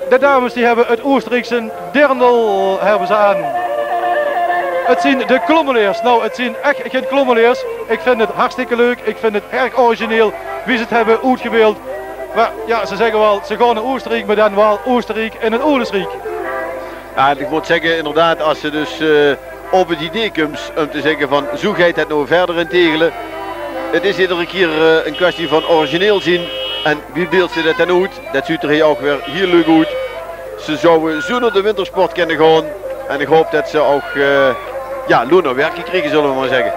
De dames die hebben het Oostenrijkse dirndl hebben ze aan. Het zijn de klommeleers. Nou, het zijn echt geen klommeleers. Ik vind het hartstikke leuk. Ik vind het erg origineel wie ze het hebben uitgebeeld. Maar ja, ze zeggen wel, ze gaan naar Oostenrijk, maar dan wel Oostenrijk in het Oelensrijk. Ja, ik moet zeggen, inderdaad, als ze dus op het idee komt om te zeggen van, zo gaat het nou verder in Tegelen. Het is iedere keer een kwestie van origineel zien. En wie beeldt ze dat dan uit? Dat ziet er hier ook weer heel leuk uit. Ze zouden zo naar de wintersport kunnen gaan. En ik hoop dat ze ook ja, loon naar werken krijgen, zullen we maar zeggen.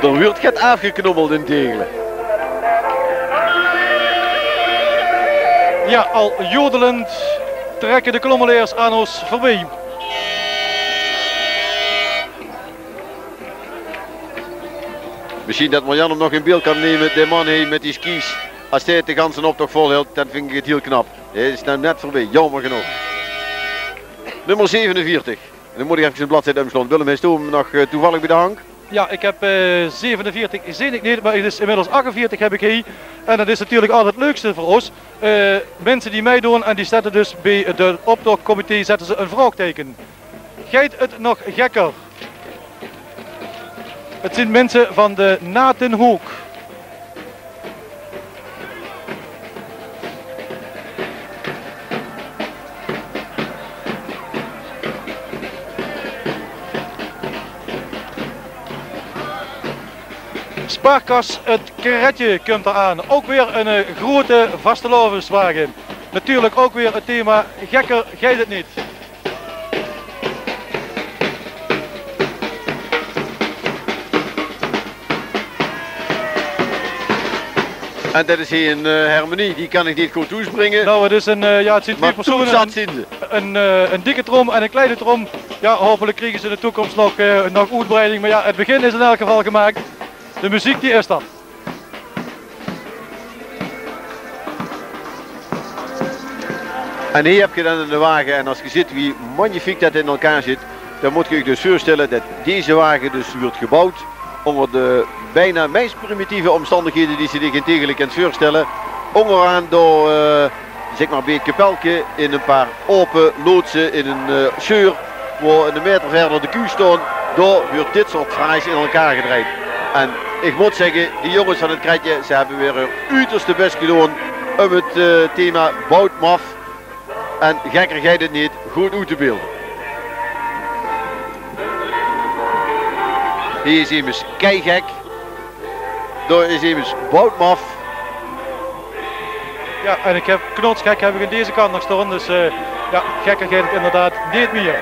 Er wordt het afgeknobbeld in Tegelen. Ja, al jodelend trekken de klommeleers aan ons voorbij. Misschien dat Marjan hem nog in beeld kan nemen, de man heen met die skis. Als hij het de ganse optocht volhoudt, dan vind ik het heel knap. Hij is nou net voorbij, jammer genoeg. Nummer 47. En dan moet ik even een bladzijde omslaan. Willem, is toen nog toevallig bij de hang? Ja, ik heb 47, zie ik niet, maar het is inmiddels 48 heb ik hier. En dat is natuurlijk altijd het leukste voor ons. Mensen die meedoen en die zetten dus bij de optochtcomité zetten ze een vraagteken. Gaat het nog gekker? Het zijn mensen van de Natenhoek. Sparkas, het karretje komt eraan. Ook weer een grote vastelovenswagen. Natuurlijk ook weer het thema gekker gaat het niet. En dat is hier een harmonie, die kan ik niet goed toespringen. Nou, het is een, ja, het zijn twee personen. Een dikke trom en een kleine trom. Ja, hopelijk krijgen ze in de toekomst nog uitbreiding. Maar ja, het begin is in elk geval gemaakt. De muziek die is dat. En hier heb je dan in de wagen, en als je ziet wie magnifiek dat in elkaar zit, dan moet je je dus voorstellen dat deze wagen dus wordt gebouwd onder de bijna meest primitieve omstandigheden die ze zich in Tegelen kunt voorstellen. Onderaan door zeg maar een beetje pelken in een paar open loodsen in een scheur waar een meter verder de kuur staan. Daar wordt dit soort fraais in elkaar gedraaid. En ik moet zeggen, die jongens van het kratje, ze hebben weer hun uiterste best gedaan om het thema bout maf en gekker gaat het niet goed uit te beelden. Hier is immers keigek. Daar is immers boutmaf. Ja, en ik heb knotsgek heb ik aan deze kant nog staan. Dus ja, gekker gaat het inderdaad niet meer.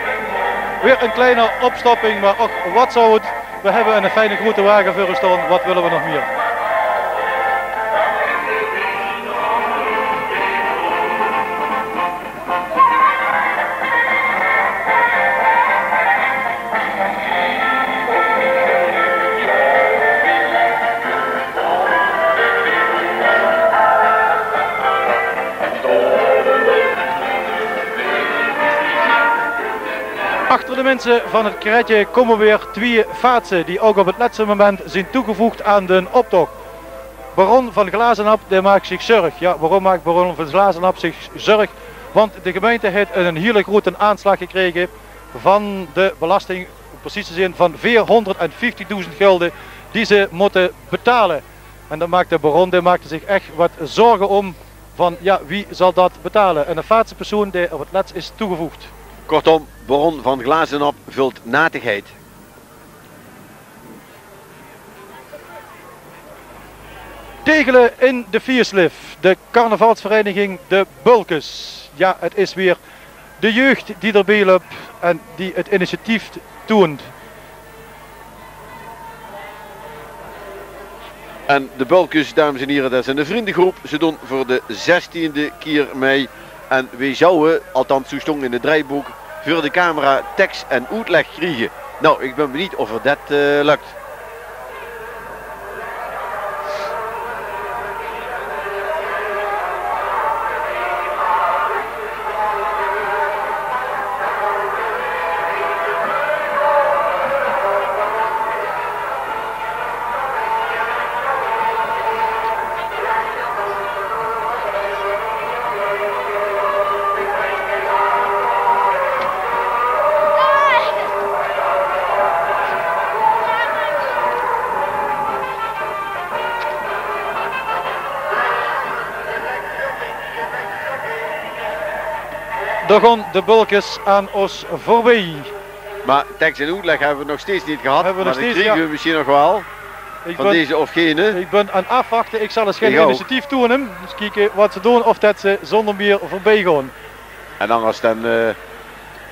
Weer een kleine opstopping, maar och, wat zou het. We hebben een fijne grote wagen voor u staan. Wat willen we nog meer? Achter de mensen van het krijtje komen weer twee vaatsen die ook op het laatste moment zijn toegevoegd aan de optocht. Baron van Glazenap die maakt zich zorg. Ja, waarom maakt Baron van Glazenap zich zorg? Want de gemeente heeft een hele grote aanslag gekregen van de belasting, precies te zijn van 450.000 gulden die ze moeten betalen. En dan maakt de Baron die maakte zich echt wat zorgen om van ja, wie zal dat betalen? En een vaatse persoon die op het laatst is toegevoegd. Kortom, Baron van Glazenap vult natigheid. Tegelen in de Vierslif, de carnavalsvereniging De Bulkes. Ja, het is weer de jeugd die erbij loopt en die het initiatief toont. En de Bulkes, dames en heren, dat is een vriendengroep. Ze doen voor de 16e keer mee. En wij zouden, althans zo stond in het draaiboek, voor de camera tekst en uitleg krijgen. Nou, ik ben benieuwd of dat lukt. Daar gaan de Bulkes aan ons voorbij. Maar tekst en uitleg hebben we nog steeds niet gehad. Hebben we nog maar dat steeds, krijgen we misschien nog wel. Van deze of gene. Ik ben aan het afwachten. Ik zal eens geen Ik ook. initiatief tonen. Dus kijken wat ze doen of dat ze zonder meer voorbij gaan. En anders dan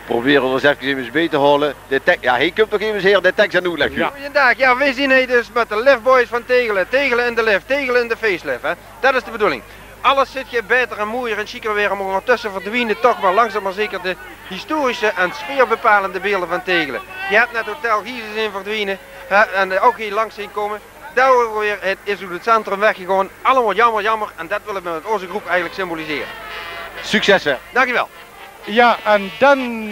proberen we ons even bij te halen. Ja, hij komt toch even hier de tekst en uitleg. Ja. Goedendag, ja, wij zien hier dus met de liftboys van Tegelen. Tegelen in de lift, Tegelen in de facelift, hè. Dat is de bedoeling. Alles zit je beter en mooier en chiquer weer, maar ondertussen verdwijnen toch maar langzaam maar zeker de historische en sfeerbepalende beelden van Tegelen. Je hebt net Hotel Giezen zien verdwijnen en ook hier langs zien komen. Daar horen we weer, het is uit het centrum weggegaan. Allemaal jammer, jammer en dat willen we met onze groep eigenlijk symboliseren. Succes weer. Dankjewel. Ja, en dan,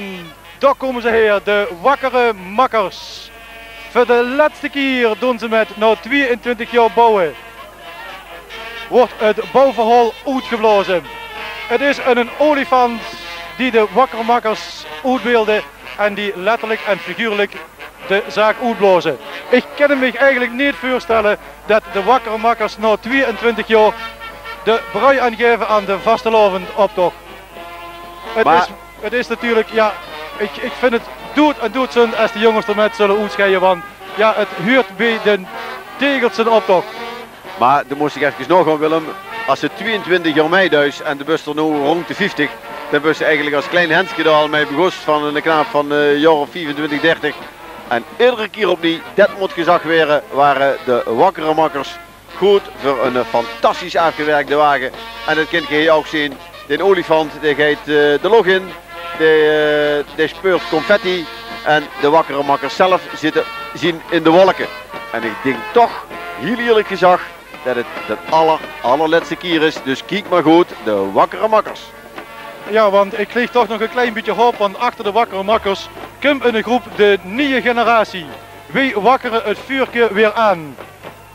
daar komen ze hier, de wakkere makkers. Voor de laatste keer doen ze met nou 22 jaar bouwen. Wordt het bouwverhaal uitgeblazen. Het is een olifant die de wakkere makkers uitbeelden en die letterlijk en figuurlijk de zaak uitblazen. Ik kan me eigenlijk niet voorstellen dat de wakkere makkers na 22 jaar de brui aangeven aan de vastelavondoptocht. Het is natuurlijk, ja, ik vind het doet zin als de jongens er met zullen uitscheiden, want ja, het huurt bij de Tegeltse optocht. Maar dan moest ik even nog gaan, Willem. Als ze 22 jaar meeduis en de bus er nu rond de 50, dan bus ze eigenlijk als klein Henske al mee begost van een knaap van jaar of 24, 30. En iedere keer opnieuw, dat moet gezegd worden, waren de wakkere makkers goed voor een fantastisch afgewerkte wagen. En dat kind kan je ook zien, de olifant die gaat de log in, die speurt confetti en de wakkere makkers zelf zien in de wolken. En ik denk toch, heel eerlijk gezegd, dat het de allerlaatste keer is. Dus kijk maar goed, de wakkere makkers. Ja, want ik kreeg toch nog een klein beetje hoop, want achter de wakkere makkers komt in de groep de nieuwe generatie. Wij wakkeren het vuurtje weer aan.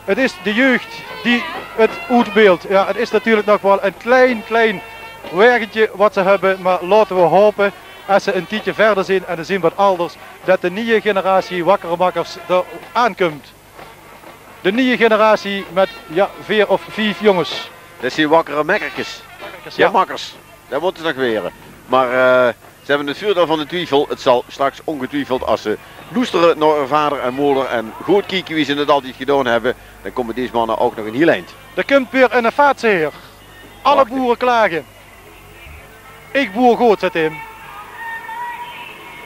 Het is de jeugd die het uitbeeldt. Ja, het is natuurlijk nog wel een klein wagentje wat ze hebben, maar laten we hopen als ze een tijdje verder zijn en ze zien wat ouders, dat de nieuwe generatie wakkere makkers er aankomt. De nieuwe generatie met ja, 4 of 5 jongens. Dat zijn wakkere mekkertjes. Ja, makkers. Dat moeten ze nog weren. Maar ze hebben het vuur van de twijfel. Het zal straks ongetwijfeld als ze loesteren naar hun vader en moeder en goed kijken wie ze het altijd gedaan hebben, dan komen deze mannen ook nog een heel eind. Er komt weer een vaatseheer. Alle boeren klagen. Ik boer goed, zet hem.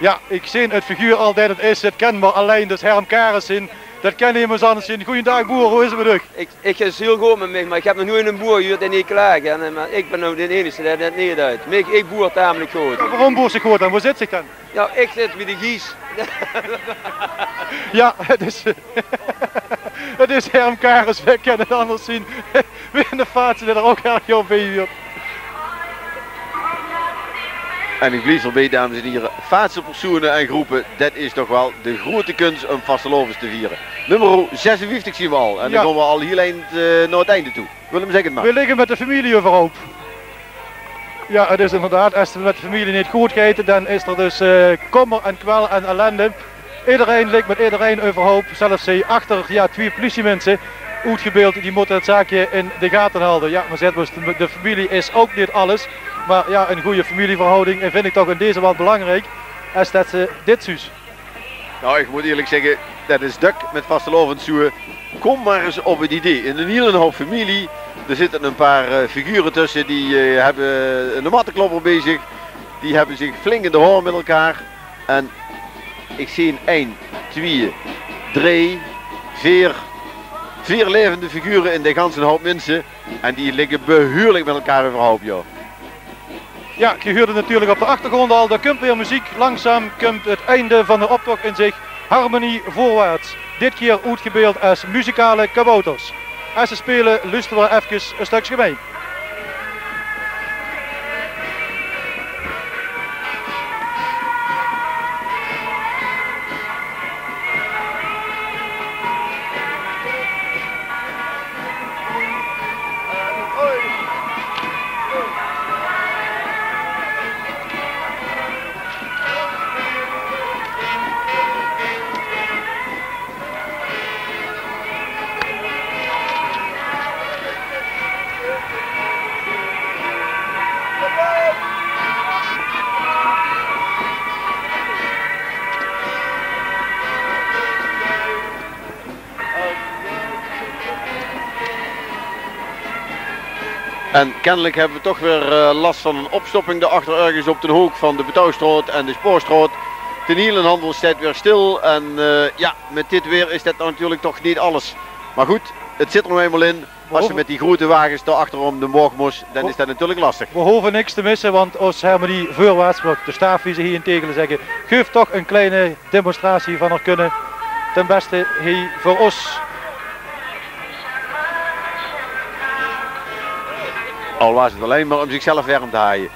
Ja, ik zie het figuur altijd, het is het kenbaar alleen, dus Herm Karis zien. Dat ken je immers anders zien. Goeiedag boer, hoe is het met u? Ik is heel goed met mij, maar ik heb nog nooit een boer gehuurd en niet klagen. Maar ik ben nou de enige die dat niet uit. Maar ik boer tamelijk goed. Ja, waarom boert zich goed en waar zit zich dan? Ja, ik zit bij de Gies. Ja, het is Herm Karis, wij kennen het anders zien. Weer een vaatje die er ook erg op bij huurt. En ik blijf erbij, dames en heren, vaatselpersonen en groepen, dat is toch wel de grote kunst om vastelovens te vieren. Nummer 56 zien we al, en dan komen we al heel eind naar het einde toe. Willem, zeg het maar. We liggen met de familie overhoop. Ja, het is inderdaad, als het met de familie niet goed gaat, dan is er dus kommer en kwel en ellende. Iedereen ligt met iedereen overhoop, zelfs achter twee politiemensen uitgebeeld, die moeten het zaakje in de gaten houden. Ja, maar de familie is ook niet alles. Maar ja, een goede familieverhouding vind ik toch in deze wat belangrijk. Als dat ze dit zus. Nou, ik moet eerlijk zeggen, dat is duk met vastelovens zoeken. Kom maar eens op het idee. In een hele hoop familie, er zitten een paar figuren tussen die hebben een mattenklopper bezig. Die hebben zich flink in de hoorn met elkaar. En ik zie 1, 2, 3, 4 levende figuren in de ganse hoop mensen. En die liggen behuurlijk met elkaar overhoop, joh. Ja, je hoorde natuurlijk op de achtergrond al, er komt weer muziek. Langzaam komt het einde van de optocht in zich. Harmonie voorwaarts. Dit keer uitgebeeld als muzikale kabouters. Als ze spelen, luisteren we even een stukje mee. En kennelijk hebben we toch weer last van een opstopping daarachter ergens op de hoek van de Betouwstroot en de Spoorstroot. De Nielenhandel staat weer stil en ja, met dit weer is dat natuurlijk toch niet alles. Maar goed, het zit er nou eenmaal in. Als je met die grote wagens daarachterom de morgen moest, dan is dat natuurlijk lastig. We hoeven niks te missen, want als Harmonie voorwaarts, wat de staaf wie ze hier in Tegelen zeggen, geeft toch een kleine demonstratie van er kunnen. Ten beste hier voor ons. Al was het alleen maar om zichzelf warm te haaien.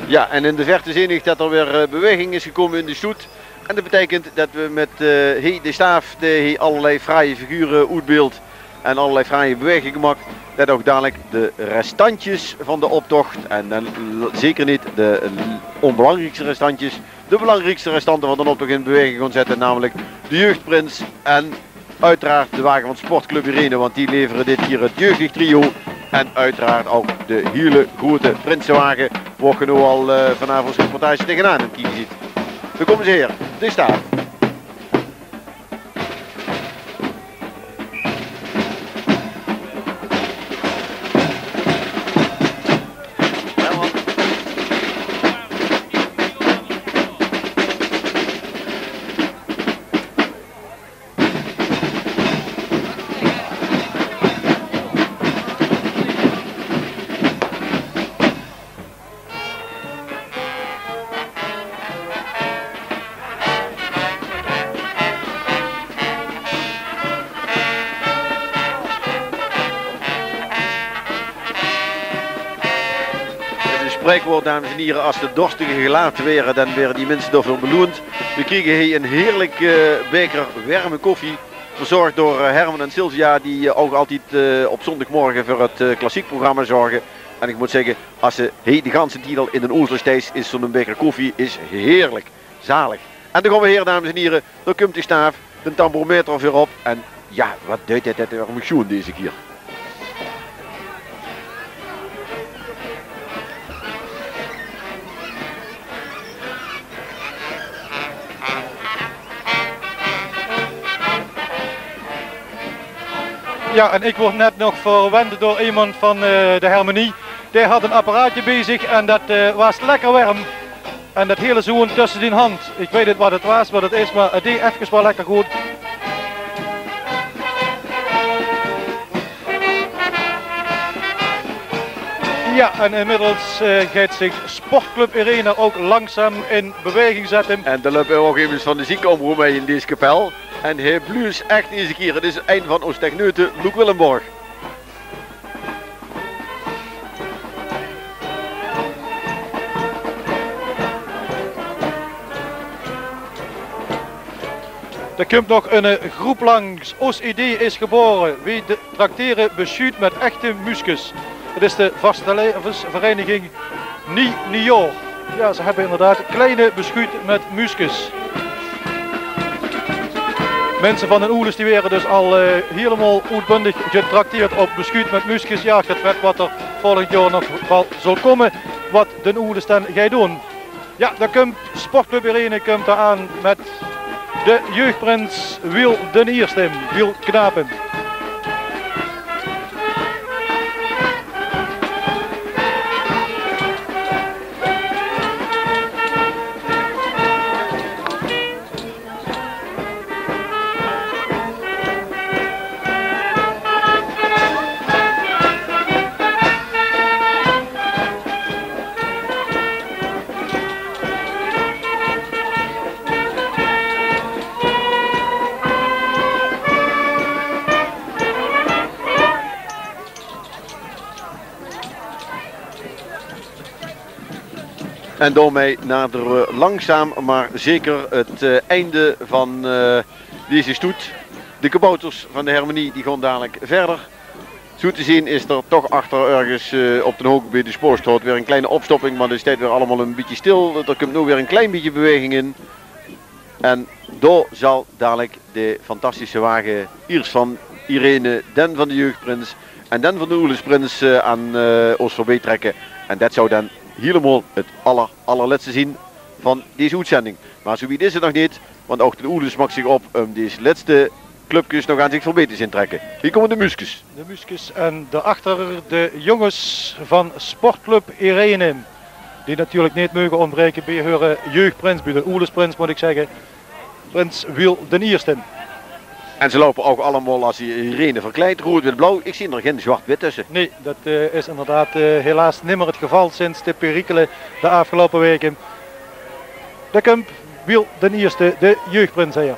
Ja, en in de verte zie ik dat er weer beweging is gekomen in de stoet. En dat betekent dat we met de staaf allerlei fraaie figuren uitbeeld en allerlei fraaie bewegingen gemaakt. Dat ook dadelijk de restantjes van de optocht, en dan zeker niet de onbelangrijkste restantjes, de belangrijkste restanten van de optocht in beweging gaan zetten, namelijk de jeugdprins en uiteraard de wagen van Sportclub Irene, want die leveren dit hier het jeugdig trio. En uiteraard ook de hele grote prinsenwagen, waar je nu al vanavond reportage tegenaan het kiezen ziet. Dan komen ze hier, de staaf. Spreekwoord, dames en heren, als de dorstigen gelaten werden, dan werden die mensen door veel beloond. We kregen hier een heerlijke beker warme koffie, verzorgd door Herman en Sylvia, die ook altijd op zondagmorgen voor het klassiek programma zorgen. En ik moet zeggen, als ze de ganse titel in een oerslestees is, zo'n beker koffie is heerlijk, zalig. En dan gaan we hier, dames en heren, dan komt de staaf, de tambourometer weer op. En ja, wat deed dit er om schoen deze keer? Ja, en ik word net nog verwend door iemand van de Harmonie. Die had een apparaatje bezig en dat was lekker warm. En dat hele zoen tussen zijn hand. Ik weet niet wat het was, wat het is, maar het deed even wel lekker goed. Ja, en inmiddels gaat zich Sportclub Irene ook langzaam in beweging zetten. En dan lopen we ook even van de ziekenomroep mee in deze kapel. En hij blues echt deze keer. Het is een van ons techneuten, Luc Willemborg. Er komt nog een groep langs. OSID is geboren. Wie de trakteren beschuit met echte muskus. Het is de vaststellersvereniging Nior. Ja, ze hebben inderdaad kleine beschuit met muskus. Mensen van den Oeles die werden dus al helemaal uitbundig getrakteerd op beschuit met muskus. Ja, het werd wat er volgend jaar nog wel zal komen. Wat den Oeles dan gaat doen. Ja, dan komt Sportclub Irene komt daar aan met de jeugdprins Wiel den Ierstem, Wiel Knapen. En daarmee naderen we langzaam maar zeker het einde van deze stoet. De kabouters van de Harmonie die gaan dadelijk verder. Zo te zien is er toch achter ergens op de hoogte bij de spoorstraat weer een kleine opstopping. Maar er staat weer allemaal een beetje stil. Er komt nu weer een klein beetje beweging in. En daar zal dadelijk de fantastische wagen eerst van Irene, dan van de jeugdprins en dan van de Oelesprins aan ons voorbij trekken. En dat zou dan helemaal het allerlaatste zien van deze uitzending. Maar zo is het nog niet, want ook de Oeles mag zich op om deze laatste clubjes nog aan zich voorbij te zien trekken. Hier komen de muskus. De muskus en daarachter de jongens van Sportclub Irene. Die natuurlijk niet mogen ontbreken bij hun jeugdprins, bij de Oelesprins moet ik zeggen. Prins Wiel den Ierstem. En ze lopen ook allemaal als Irene verkleed, rood wit blauw. Ik zie er geen zwart-wit tussen. Nee, dat is inderdaad helaas nimmer het geval sinds de perikelen de afgelopen weken. De Kump, Wiel den Ierstem, de jeugdprins hier.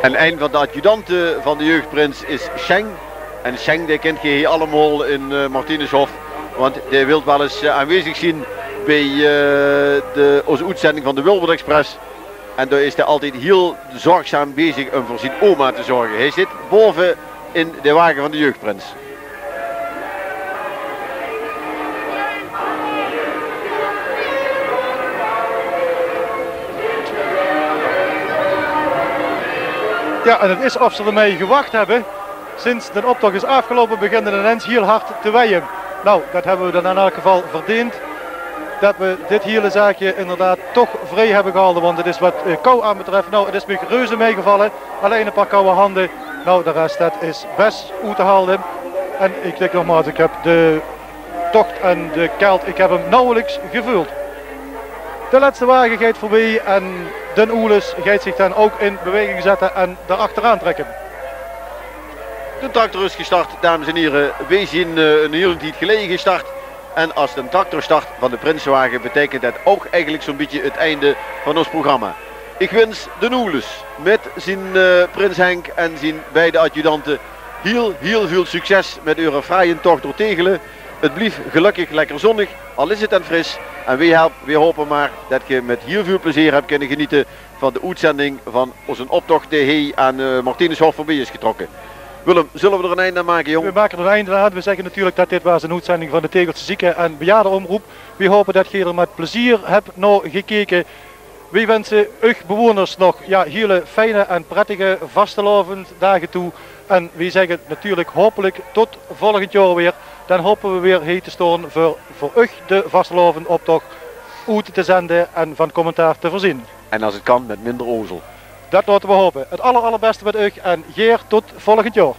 En een van de adjudanten van de jeugdprins is Scheng. En Scheng, die kent je hier allemaal in Martinushof. Want die wil wel eens aanwezig zien bij onze uitzending van de Wilbert Express. En daar is hij altijd heel zorgzaam bezig om voor zijn oma te zorgen. Hij zit boven in de wagen van de jeugdprins. Ja, en het is of ze ermee gewacht hebben. Sinds de optocht is afgelopen beginnen de ineens heel hard te weien. Nou, dat hebben we dan in elk geval verdiend. Dat we dit hele zaakje inderdaad toch vrij hebben gehouden. Want het is wat kou aan betreft. Nou, het is me reuze meegevallen. Alleen een paar koude handen. Nou, de rest dat is best uit te halen. En ik denk nogmaals, ik heb de tocht en de kelt, ik heb hem nauwelijks gevuld. De laatste wagen gaat voorbij en Den Oeles gaat zich dan ook in beweging zetten en erachteraan trekken. De tractor is gestart, dames en heren. Wij zien een hele tijd geleden gestart. En als de tractor start van de Prinsenwagen betekent dat ook eigenlijk zo'n beetje het einde van ons programma. Ik wens Den Oeles met zijn Prins Henk en zijn beide adjudanten heel veel succes met uw fraaie tocht door Tegelen. Het blijft gelukkig lekker zonnig, al is het dan fris. En wij hopen maar dat je met heel veel plezier hebt kunnen genieten van de uitzending van onze optocht die hij aan Martinushof voorbij is getrokken. Willem, zullen we er een einde aan maken, jong? We maken er een einde aan. We zeggen natuurlijk dat dit was een uitzending van de Tegelse Zieken en Bejaardenomroep. We hopen dat je er met plezier hebt naar gekeken. We wensen u bewoners nog hele fijne en prettige vastelovend dagen toe. En we zeggen natuurlijk hopelijk tot volgend jaar weer. Dan hopen we weer hier te staan voor u de vastelovend optocht uit te zenden en van commentaar te voorzien. En als het kan met minder ozel. Dat laten we hopen. Het allerbeste met u en Geer tot volgend jaar.